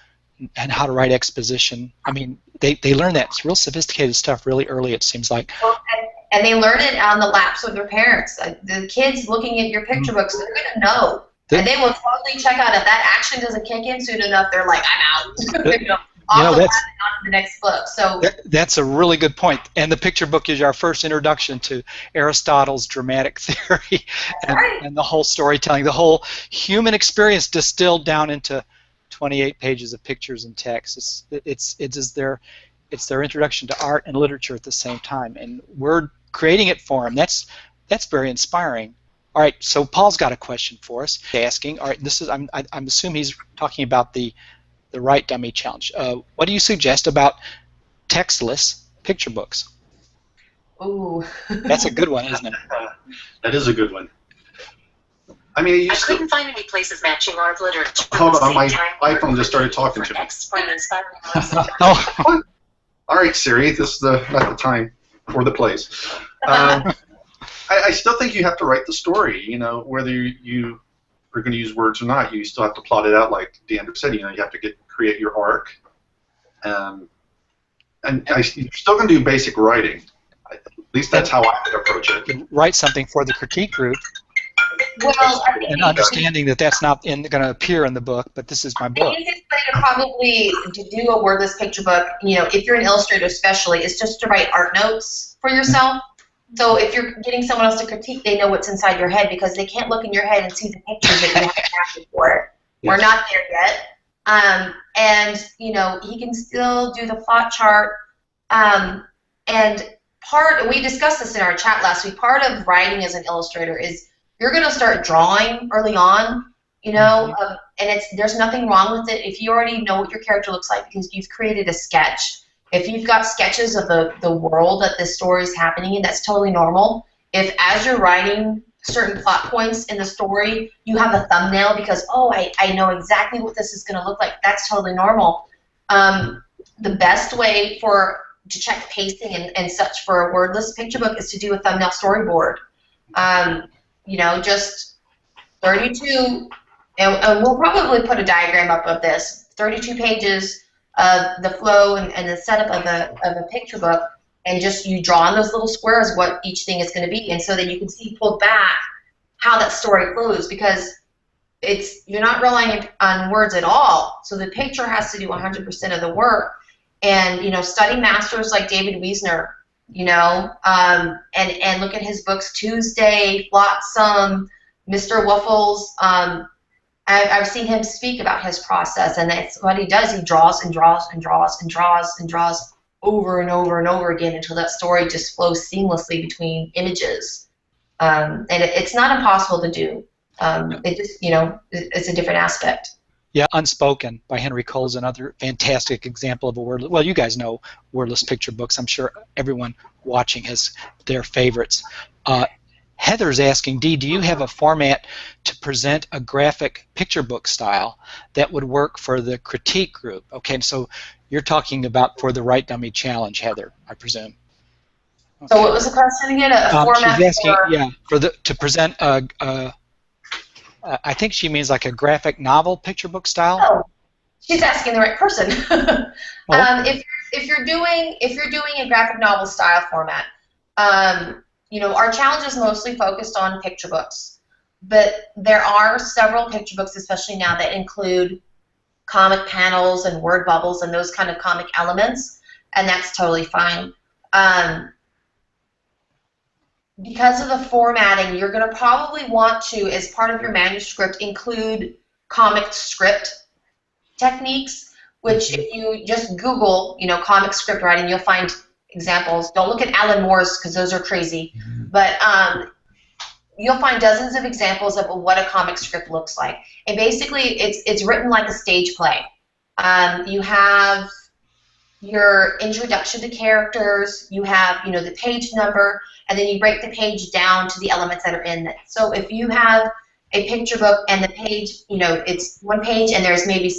and how to write exposition. I mean, they learn that. It's real sophisticated stuff really early, it seems like. Well, and they learn it on the laps of their parents. Like the kids looking at your picture books, they're going to know. And they will totally check out if that action doesn't kick in soon enough. They're like, I'm out. You know, on to the next book. So that's a really good point. And the picture book is our first introduction to Aristotle's dramatic theory and the whole storytelling, the whole human experience distilled down into 28 pages of pictures and text. It's their introduction to art and literature at the same time, and we're creating it for them. That's very inspiring. All right, so Paul's got a question for us. Asking, all right, this is I'm assuming he's talking about the Write Dummy Challenge. What do you suggest about textless picture books? Ooh. That's a good one, isn't it? That is a good one. I mean, I couldn't find any places matching art literature. Hold on, my iPhone just started talking to me. Oh. All right, Siri, this is not the time or the place. I still think you have to write the story, you know, whether you are going to use words or not. You still have to plot it out, like Diandra said. You know, you have to create your arc, and you're still going to do basic writing. least that's how I would approach it. Write something for the critique group, Well, I think and understanding that that's not going to appear in the book, but this is my the book. easiest way to probably to do a wordless picture book, if you're an illustrator especially, is just to write art notes for yourself. So if you're getting someone else to critique, they know what's inside your head because they can't look in your head and see the pictures that you have drafted for it. We're not there yet. And he can still do the plot chart. And we discussed this in our chat last week. Part of writing as an illustrator is you're going to start drawing early on, and there's nothing wrong with it if you already know what your character looks like because you've created a sketch. If you've got sketches of the world that this story is happening in, that's totally normal. If as you're writing certain plot points in the story, you have a thumbnail because, I know exactly what this is going to look like, that's totally normal. The best way to check pacing and such for a wordless picture book is to do a thumbnail storyboard. Just 32, and we'll probably put a diagram up of this, 32 pages of the flow and the setup of a picture book, and just you draw on those little squares what each thing is going to be, and so that you can see pulled back how that story flows, because you're not relying on words at all, so the picture has to do 100% of the work. And study masters like David Wiesner, and look at his books, Tuesday, Flotsam, Mr. Waffles. I've seen him speak about his process, and that's what he does. He draws and draws and draws and draws and draws over and over and over again until that story just flows seamlessly between images. And it's not impossible to do. It just, it's a different aspect. Yeah, Unspoken by Henry Cole is another fantastic example of a wordless. Well, you guys know wordless picture books. I'm sure everyone watching has their favorites. Heather's asking, Dee, do you have a format to present a graphic picture book style that would work for the critique group? Okay, so you're talking about for the Write Dummy Challenge, Heather, I presume. Okay. So what was the question again? A format she's asking, for... to present I think she means like a graphic novel picture book style. Oh, she's asking the right person. If you're doing a graphic novel style format, our challenge is mostly focused on picture books, but there are several picture books, especially now, that include comic panels and word bubbles and those kind of comic elements, and that's totally fine. Because of the formatting, you're going to probably want to, as part of your manuscript, include comic script techniques, which if you just Google, comic script writing, you'll find examples. Don't look at Alan Moore's because those are crazy, but you'll find dozens of examples of what a comic script looks like. And basically, it's written like a stage play. You have your introduction to characters, you have the page number, and then you break the page down to the elements that are in it. So if you have a picture book and the page, it's one page and there's maybe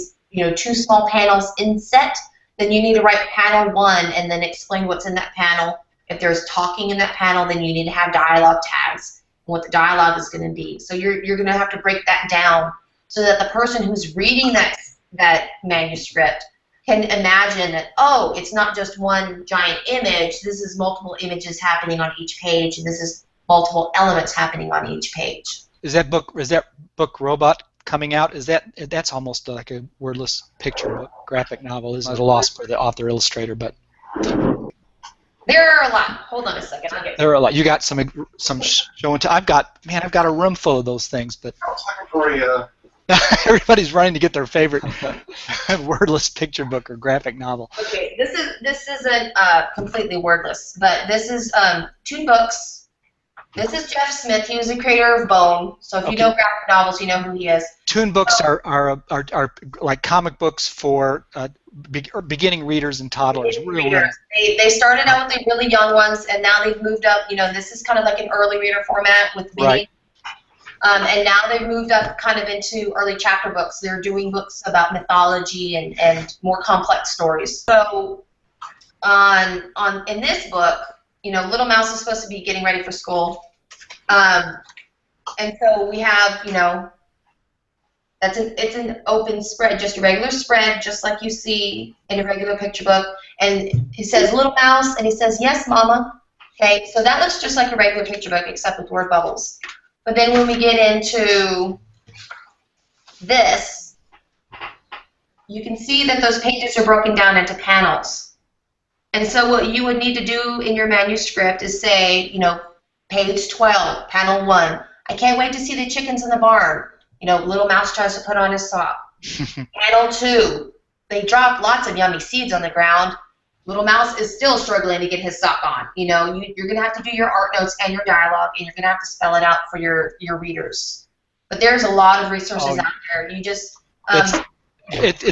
two small panels inset, then you need to write panel 1 and then explain what's in that panel. If there's talking in that panel, then you need to have dialogue tags and what the dialogue is going to be. So you're going to have to break that down so that the person who's reading that manuscript can imagine that, oh, it's not just one giant image, this is multiple images happening on each page, and this is multiple elements happening on each page. Is that book Robot coming out? That's almost like a wordless picture book, graphic novel. Isn't it a loss for the author illustrator? But there are a lot. Hold on a second. There are a lot. You got some show and tell. I've got a room full of those things. But everybody's running to get their favorite wordless picture book or graphic novel. Okay, this isn't completely wordless, but this is Toon Books. This is Jeff Smith. He was the creator of Bone. So if you know graphic novels, you know who he is. Toon Books are like comic books for beginning readers and toddlers. They started out with the really young ones, and now they've moved up. This is kind of like an early reader format with mini. Right. And now they've moved up kind of into early chapter books. They're doing books about mythology and more complex stories. So in this book, Little Mouse is supposed to be getting ready for school. And so we have, it's an open spread, just a regular spread, just like you see in a regular picture book. And he says, Little Mouse, and he says, yes, Mama. Okay, so that looks just like a regular picture book except with word bubbles. But then when we get into this, you can see that those pages are broken down into panels. And so what you would need to do in your manuscript is say, you know, page 12, panel 1. I can't wait to see the chickens in the barn. You know, little mouse tries to put on his sock. Panel 2, they dropped lots of yummy seeds on the ground. Little mouse is still struggling to get his sock on. You know, you're going to have to do your art notes and your dialogue, and you're going to have to spell it out for your readers. But there's a lot of resources out there. You just...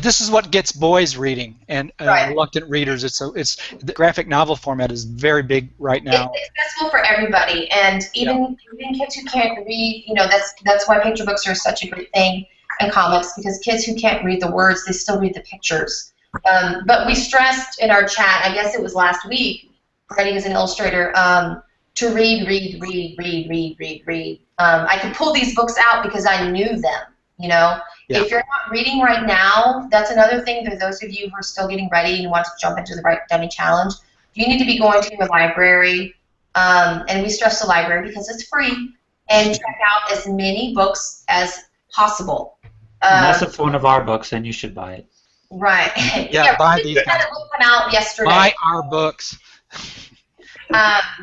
this is what gets boys reading and Right. reluctant readers. The graphic novel format is very big right now. It's accessible for everybody, and even kids who can't read. You know, that's why picture books are such a great thing, and comics, because kids who can't read the words, they still read the pictures. But we stressed in our chat, I guess it was last week, writing as an illustrator, to read. I could pull these books out because I knew them. You know, if you're not reading right now, that's another thing for those of you who are still getting ready and want to jump into the Write Dummy Challenge. You need to be going to your library, and we stress the library because it's free, and check out as many books as possible. Unless it's one of our books, then you should buy it. Right. Yeah, buy these. We had a book come out yesterday. Buy our books.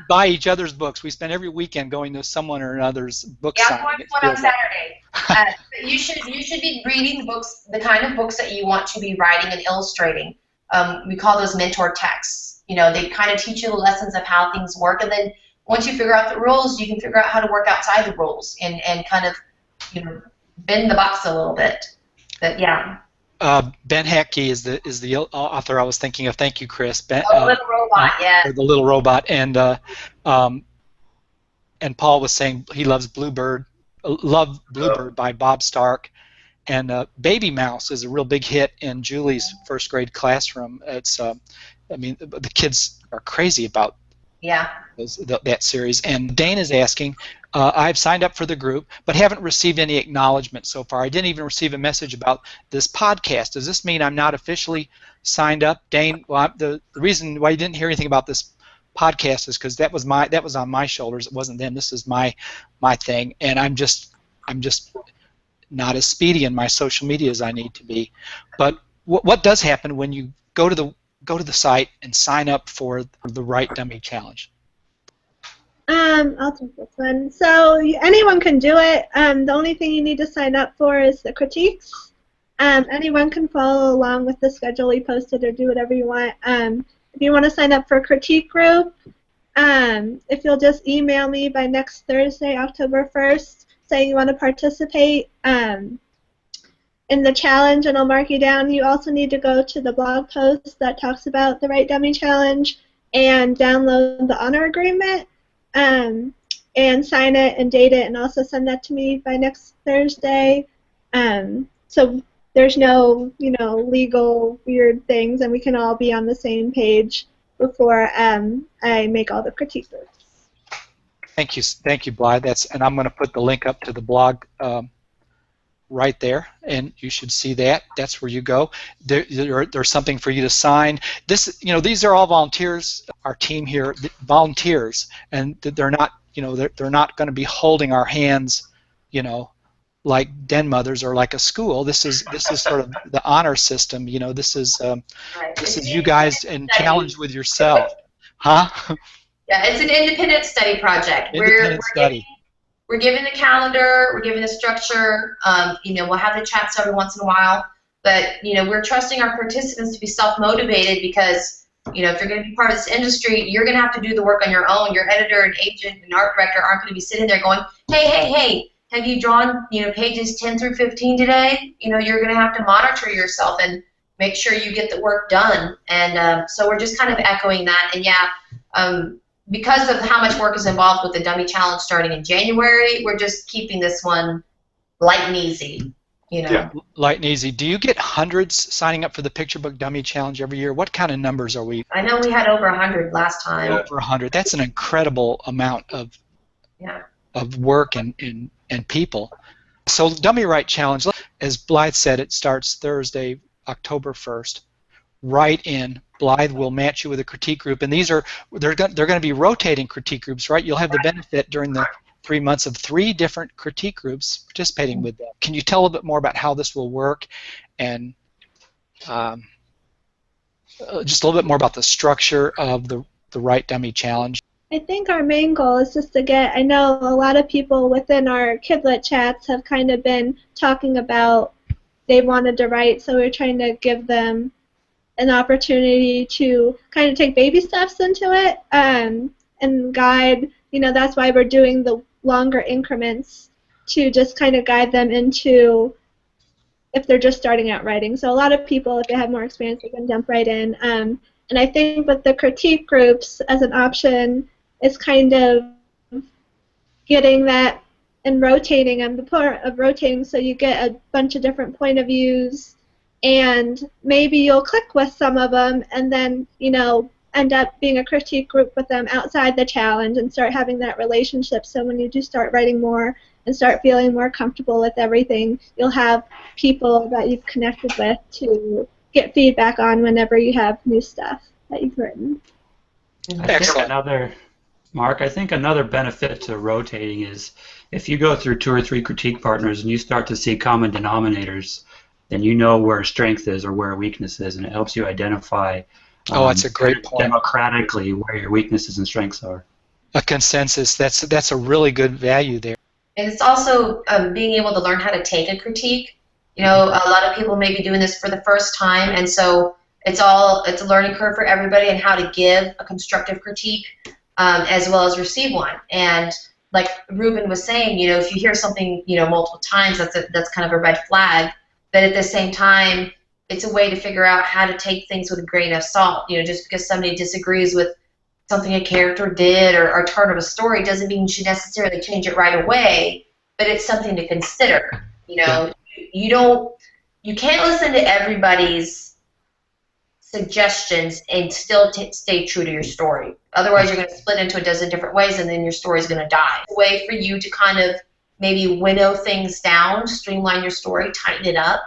Buy each other's books. We spend every weekend going to someone or another's book signing. Yeah, I'm going to one on Saturday. But you should be reading the books, the kind of books that you want to be writing and illustrating. We call those mentor texts. You know, they kind of teach you the lessons of how things work, and then once you figure out the rules, you can figure out how to work outside the rules and kind of, you know, bend the box a little bit. But yeah. Ben Heckey is the author I was thinking of. Thank you, Chris. Ben, the little robot, yeah. The little robot, and Paul was saying he loves Bluebird by Bob Stark, and Baby Mouse is a real big hit in Julie's first grade classroom. It's I mean, the kids are crazy about that series. And Dane is asking, I've signed up for the group, but haven't received any acknowledgement so far. I didn't even receive a message about this podcast. Does this mean I'm not officially signed up? Dane, well, the reason why you didn't hear anything about this podcast is because that was on my shoulders. It wasn't them. This is my thing, and I'm just not as speedy in my social media as I need to be. But what does happen when you go to the site and sign up for the Write Dummy Challenge? I'll take this one. So anyone can do it. The only thing you need to sign up for is the critiques. Anyone can follow along with the schedule we posted or do whatever you want. If you want to sign up for a critique group, if you'll just email me by next Thursday, October 1st, saying you want to participate in the challenge, and I'll mark you down. You also need to go to the blog post that talks about the Write Dummy Challenge and download the honor agreement. And sign it and date it, and also send that to me by next Thursday. So there's no, legal weird things, and we can all be on the same page before I make all the critique books. Thank you, Blythe. And I'm going to put the link up to the blog right there, and you should see that. That's where you go. There's something for you to sign. These are all volunteers. Our team here, volunteers, and they're not, they're not going to be holding our hands, like den mothers or like a school. This is sort of the honor system. This is you guys and challenge with yourself, huh? Yeah, it's an independent study project. We're giving the calendar, we're giving the structure, we'll have the chats every once in a while, but, we're trusting our participants to be self-motivated because, if you're going to be part of this industry, you're going to have to do the work on your own. Your editor and agent and art director aren't going to be sitting there going, hey, have you drawn, pages 10 through 15 today? You're going to have to monitor yourself and make sure you get the work done. And so we're just kind of echoing that. And because of how much work is involved with the Dummy Challenge starting in January, we're just keeping this one light and easy, Yeah, light and easy. Do you get hundreds signing up for the Picture Book Dummy Challenge every year? What kind of numbers are we? I know we had over 100 last time. Over 100. That's an incredible amount of work and people. So Dummy Write Challenge, as Blythe said, it starts Thursday, October 1st. write in, Blythe will match you with a critique group, and they're going to be rotating critique groups, right? You'll have the benefit during the 3 months of 3 different critique groups participating with them. Can you tell a little bit more about how this will work, and just a little bit more about the structure of the Write Dummy Challenge? I think our main goal is just to get, I know a lot of people within our KidLit chats have kind of been talking about they wanted to write, so we're trying to give them an opportunity to kind of take baby steps into it and guide, that's why we're doing the longer increments to just kind of guide them into if they're just starting out writing. So a lot of people, if they have more experience, they can jump right in. And I think with the critique groups as an option, it's kind of getting that and rotating them, the part of rotating so you get a bunch of different point of views, and maybe you'll click with some of them and then, end up being a critique group with them outside the challenge and start having that relationship. So when you do start writing more and start feeling more comfortable with everything, you'll have people that you've connected with to get feedback on whenever you have new stuff that you've written. Excellent. Mark, I think another benefit to rotating is if you go through 2 or 3 critique partners and you start to see common denominators, then you know where strength is or where weakness is, and it helps you identify that's a great point. Democratically where your weaknesses and strengths are. A consensus, that's a really good value there. And it's also being able to learn how to take a critique. A lot of people may be doing this for the first time, and so it's a learning curve for everybody and how to give a constructive critique as well as receive one. And like Rubin was saying, if you hear something, multiple times, that's kind of a red flag. But at the same time, it's a way to figure out how to take things with a grain of salt. Just because somebody disagrees with something a character did or a turn of a story doesn't mean you should necessarily change it right away, but it's something to consider. Yeah. You can't listen to everybody's suggestions and still stay true to your story. Otherwise, you're going to split into a dozen different ways, and then your story's going to die. A way for you to kind of maybe winnow things down, streamline your story, tighten it up,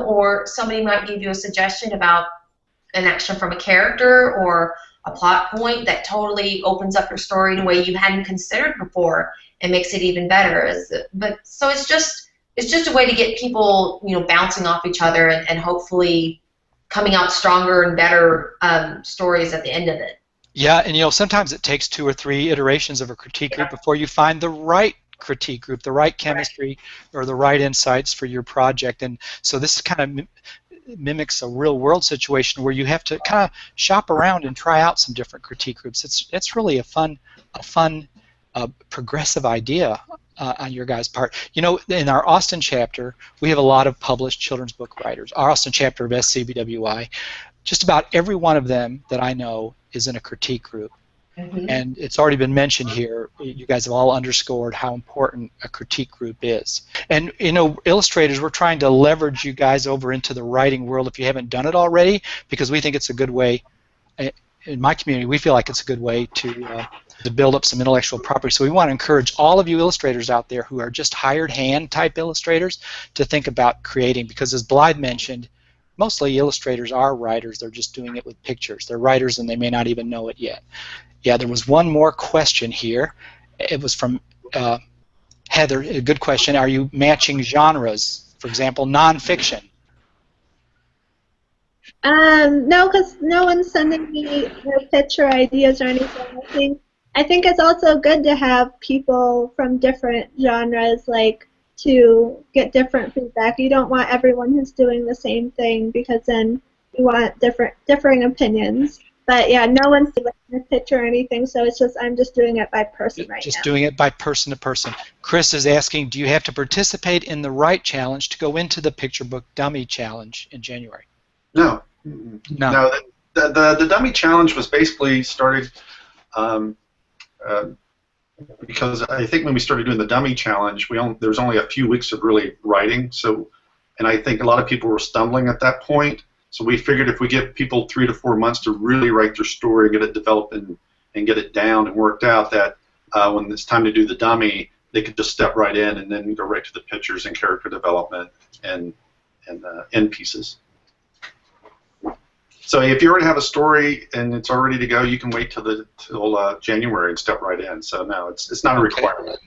or somebody might give you a suggestion about an action from a character or a plot point that totally opens up your story in a way you hadn't considered before and makes it even better. So it's just a way to get people, bouncing off each other and hopefully coming out stronger and better stories at the end of it. Yeah, and sometimes it takes 2 or 3 iterations of a critique group before you find the right critique group, the right chemistry, or the right insights for your project. And so this kind of mimics a real-world situation where you have to kind of shop around and try out some different critique groups. It's really a fun progressive idea on your guys' part. In our Austin chapter, we have a lot of published children's book writers. Our Austin chapter of SCBWI, just about every one of them that I know is in a critique group. Mm-hmm. And it's already been mentioned here, you guys have all underscored how important a critique group is. And illustrators, we're trying to leverage you guys over into the writing world if you haven't done it already, because we think it's a good way, in my community, we feel like it's a good way to build up some intellectual property. So we want to encourage all of you illustrators out there who are just hired hand type illustrators to think about creating, because as Blythe mentioned, mostly illustrators are writers, they're just doing it with pictures. They're writers and they may not even know it yet. Yeah, there was one more question here. It was from Heather. A good question. Are you matching genres? For example, nonfiction. No, because no one's sending me their picture ideas or anything. I think it's also good to have people from different genres, to get different feedback. You don't want everyone who's doing the same thing, because then you want differing opinions. But yeah, no one's doing a picture or anything, so I'm just doing it by person right now. Just doing it by person to person. Chris is asking, do you have to participate in the Write Challenge to go into the Picture Book Dummy Challenge in January? No. No. The Dummy Challenge was basically started because I think when we started doing the Dummy Challenge, there was only a few weeks of really writing, and I think a lot of people were stumbling at that point. So we figured if we give people 3 to 4 months to really write their story, get it developed and get it down and worked out, that when it's time to do the dummy, they could just step right in and then go right to the pictures and character development and end pieces. So if you already have a story and it's all ready to go, you can wait till January and step right in. So no, it's not a requirement.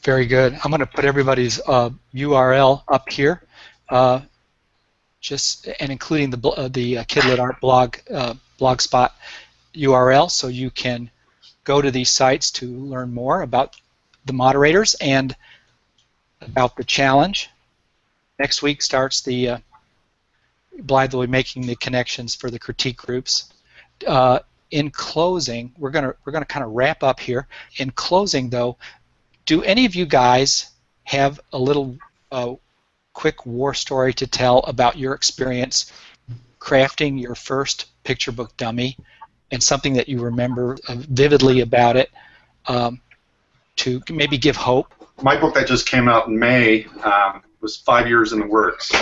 Very good. I'm going to put everybody's URL up here, and including the KidLitArt blogspot URL, so you can go to these sites to learn more about the moderators and about the challenge. Next week starts the Blythe will be making the connections for the critique groups. In closing, we're gonna kind of wrap up here. In closing, though, do any of you guys have a little quick war story to tell about your experience crafting your first picture book dummy and something that you remember vividly about it, to maybe give hope? My book that just came out in May was 5 years in the works.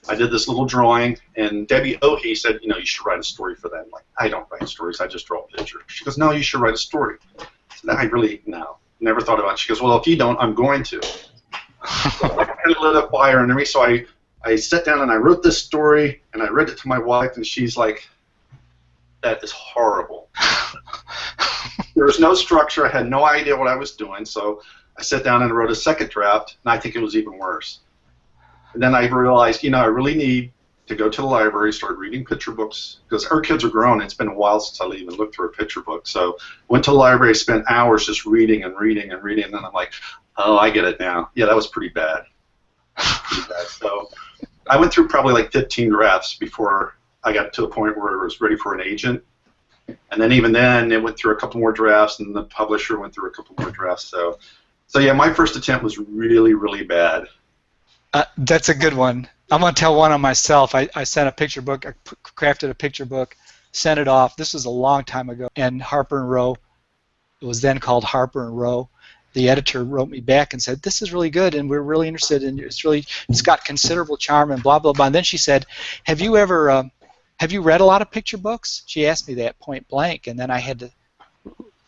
I did this little drawing, and Debbie Ohe said, you should write a story for that. I'm like, I don't write stories, I just draw pictures. She goes, no, you should write a story. I said, I really, no, never thought about it. She goes, well, if you don't, I'm going to. So I kind of lit a fire under me, so I sat down and I wrote this story, and I read it to my wife, and she's like, that is horrible. There was no structure, I had no idea what I was doing, so I sat down and wrote a second draft, and I think it was even worse. And then I realized, I really need to go to the library, start reading picture books, because our kids are grown. It's been a while since I even looked through a picture book. So went to the library, spent hours just reading and reading and reading, and then I'm like, oh, I get it now. Yeah, that was pretty bad. So I went through probably like 15 drafts before I got to the point where it was ready for an agent. And then even then, it went through a couple more drafts, and the publisher went through a couple more drafts. So yeah, my first attempt was really, really bad. That's a good one. I'm going to tell one on myself. I sent a picture book, I crafted a picture book, sent it off. This was a long time ago. And Harper & Row, it was then called Harper & Row, the editor wrote me back and said, this is really good, and we're really interested in it. It's got considerable charm and blah, blah, blah. And then she said, have you read a lot of picture books? She asked me that point blank, and then I had to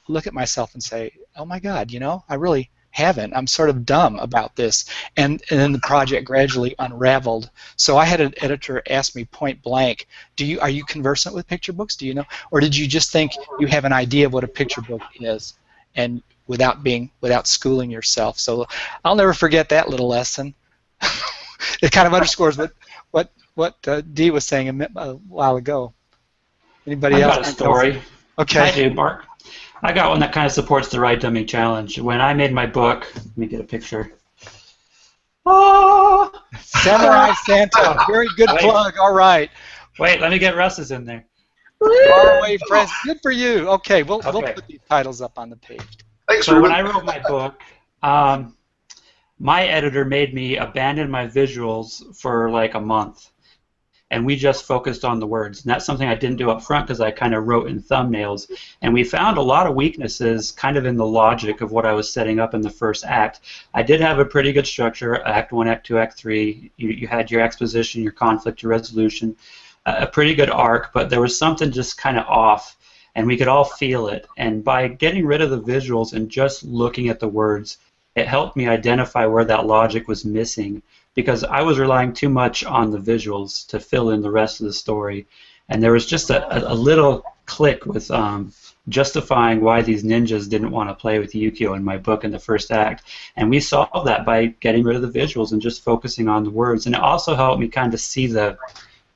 look at myself and say, oh my God, I really haven't. I'm sort of dumb about this. And then the project gradually unraveled. So I had an editor ask me point blank, are you conversant with picture books? Do you know? Or did you just think you have an idea of what a picture book is, and without schooling yourself? So I'll never forget that little lesson. It kind of underscores what Dee was saying a while ago. Anybody else? I got a story. Okay. I do, Mark. I got one that kind of supports the Write Dummy Challenge. When I made my book, let me get a picture. Oh, Samurai Santa. Very good plug. All right. Wait, let me get Russ's in there. Faraway Friends. Good for you. Okay, we'll put these titles up on the page. Thanks, so Rubin. when I wrote my book, my editor made me abandon my visuals for like a month. And we just focused on the words. And that's something I didn't do up front because I kind of wrote in thumbnails. And we found a lot of weaknesses kind of in the logic of what I was setting up in the first act. I did have a pretty good structure, Act 1, Act 2, Act 3. You had your exposition, your conflict, your resolution, a pretty good arc, but there was something just kind of off, and we could all feel it. And by getting rid of the visuals and just looking at the words, it helped me identify where that logic was missing, because I was relying too much on the visuals to fill in the rest of the story. And there was just a little click with justifying why these ninjas didn't want to play with Yukio in my book in the first act. And we solved that by getting rid of the visuals and just focusing on the words. And it also helped me kind of see the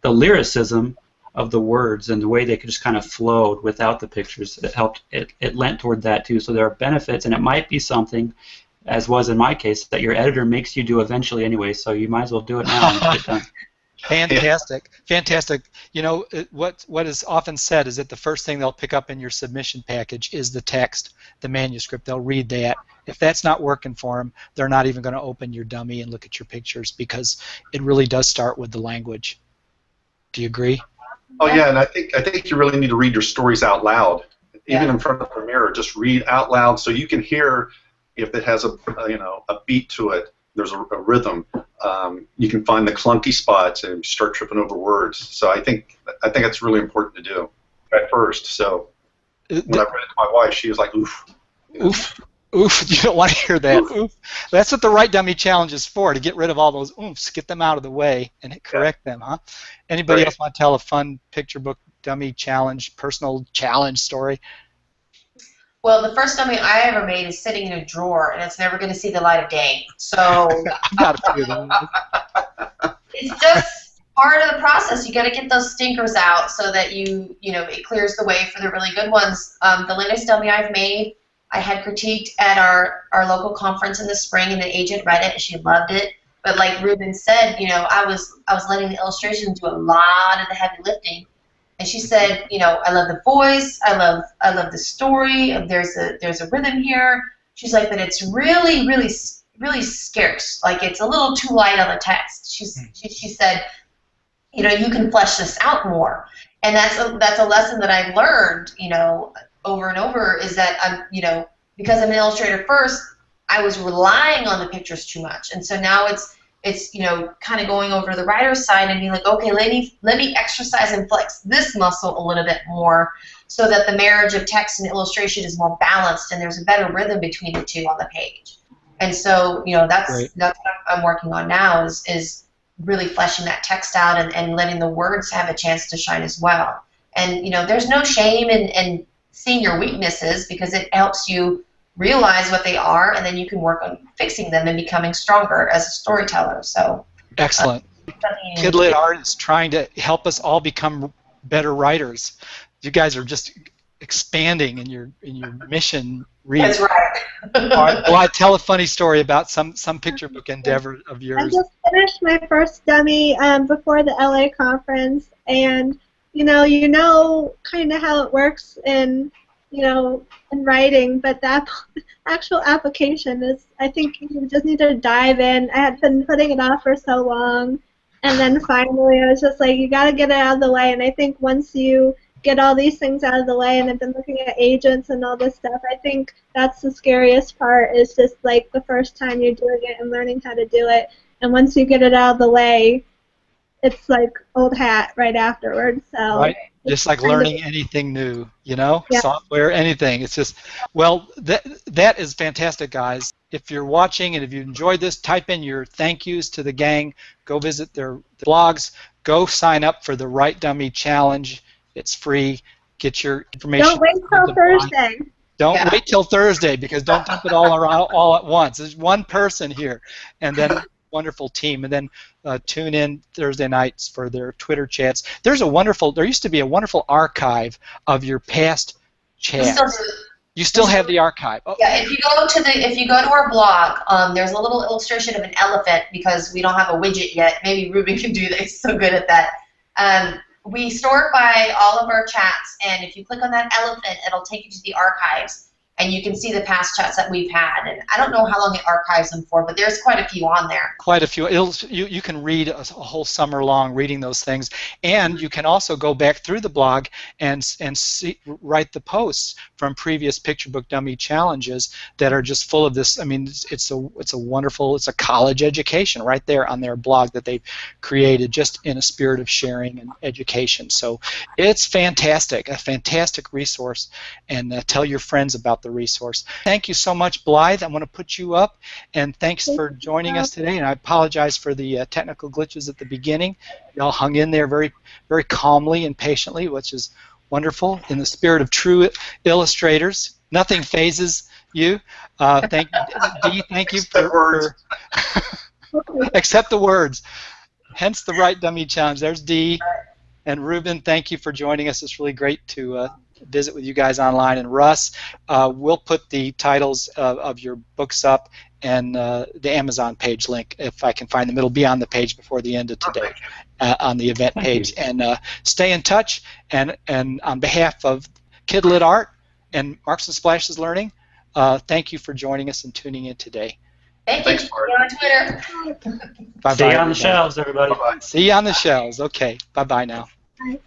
lyricism of the words and the way they could just kind of flowed without the pictures. It helped, it lent toward that too. So there are benefits, and it might be something, as was in my case, that your editor makes you do eventually anyway, so you might as well do it now and get it done. Fantastic. Fantastic. What is often said is that the first thing they'll pick up in your submission package is the text, the manuscript. They'll read that. If that's not working for them, they're not even going to open your dummy and look at your pictures, because it really does start with the language. Do you agree? Oh yeah, and I think you really need to read your stories out loud, even in front of the mirror. Just read out loud so you can hear if it has a beat to it. There's a rhythm. You can find the clunky spots and start tripping over words. So I think that's really important to do at first. So when I read it to my wife, she was like, "Oof." Oof. Oof, you don't want to hear that. Oof. That's what the Write Dummy Challenge is for, to get rid of all those oofs, get them out of the way and correct them, huh? Anybody else want to tell a fun picture book dummy challenge, personal challenge story? Well, the first dummy I ever made is sitting in a drawer, and it's never going to see the light of day. So I've got a few of those. it's just part of the process. You got to get those stinkers out so that it clears the way for the really good ones. The latest dummy I've made, I had critiqued at our local conference in the spring, and the agent read it, and she loved it. But like Rubin said, I was letting the illustrations do a lot of the heavy lifting. And she said, I love the voice, I love the story. There's a rhythm here. She's like, but it's really, really, really scarce. Like it's a little too light on the text. She said, you can flesh this out more. And that's a lesson that I've learned, over and over, is that I'm, because I'm an illustrator first, I was relying on the pictures too much, and so now it's kind of going over to the writer's side and being like, okay, let me exercise and flex this muscle a little bit more, so that the marriage of text and illustration is more balanced and there's a better rhythm between the two on the page. And so that's what I'm working on now is really fleshing that text out and letting the words have a chance to shine as well. And there's no shame in seeing your weaknesses, because it helps you realize what they are, and then you can work on fixing them and becoming stronger as a storyteller. So excellent. KidLitArt is trying to help us all become better writers. You guys are just expanding in your mission. That's right. Well, I tell a funny story about some picture book endeavor of yours. I just finished my first dummy before the LA conference, and you know kind of how it works in writing, but the actual application is, I think you just need to dive in. I had been putting it off for so long, and then finally I was just like, you got to get it out of the way. And I think once you get all these things out of the way, and I've been looking at agents and all this stuff, I think that's the scariest part, is just like the first time you're doing it and learning how to do it. And once you get it out of the way, it's like old hat right afterwards. So right. Just like learning anything new, yeah. Software, anything. It's just, well, that is fantastic, guys. If you're watching and if you enjoyed this, type in your thank yous to the gang. Go visit their blogs. Go sign up for the Write Dummy Challenge. It's free. Get your information. Don't wait till Thursday. Don't wait till Thursday, because don't dump it all around all at once. There's one person here, and then wonderful team, and then tune in Thursday nights for their Twitter chats. There used to be a wonderful archive of your past chats. You still have the archive. Oh. Yeah, if you go to our blog, there's a little illustration of an elephant, because we don't have a widget yet. Maybe Rubin can do that. He's so good at that. We store it by all of our chats, and if you click on that elephant, it'll take you to the archives, and you can see the past chats that we've had. And I don't know how long it archives them for, but there's quite a few on there. Quite a few. You can read a whole summer long reading those things, and you can also go back through the blog and write the posts from previous picture book dummy challenges that are just full of this. I mean, it's a wonderful, it's a college education right there on their blog that they've created, just in a spirit of sharing and education. So it's fantastic, a fantastic resource, and tell your friends about the resource. Thank you so much, Blythe. I'm going to put you up, and thanks for joining us today. And I apologize for the technical glitches at the beginning. Y'all hung in there very, very calmly and patiently, which is wonderful. In the spirit of true illustrators, nothing phases you. Thank you for accept the words. Hence the Write Dummy Challenge. There's Dee. And Rubin, thank you for joining us. It's really great to visit with you guys online. And Russ, we'll put the titles of your books up and the Amazon page link, if I can find them. It'll be on the page before the end of today, on the event page. And stay in touch. And on behalf of KidLitArt and Marks and Splashes Learning, thank you for joining us and tuning in today. Thanks, see you on Twitter. Bye-bye. See you on the shelves, everybody. Bye-bye. See you on the shelves. Okay. Bye-bye now. Bye.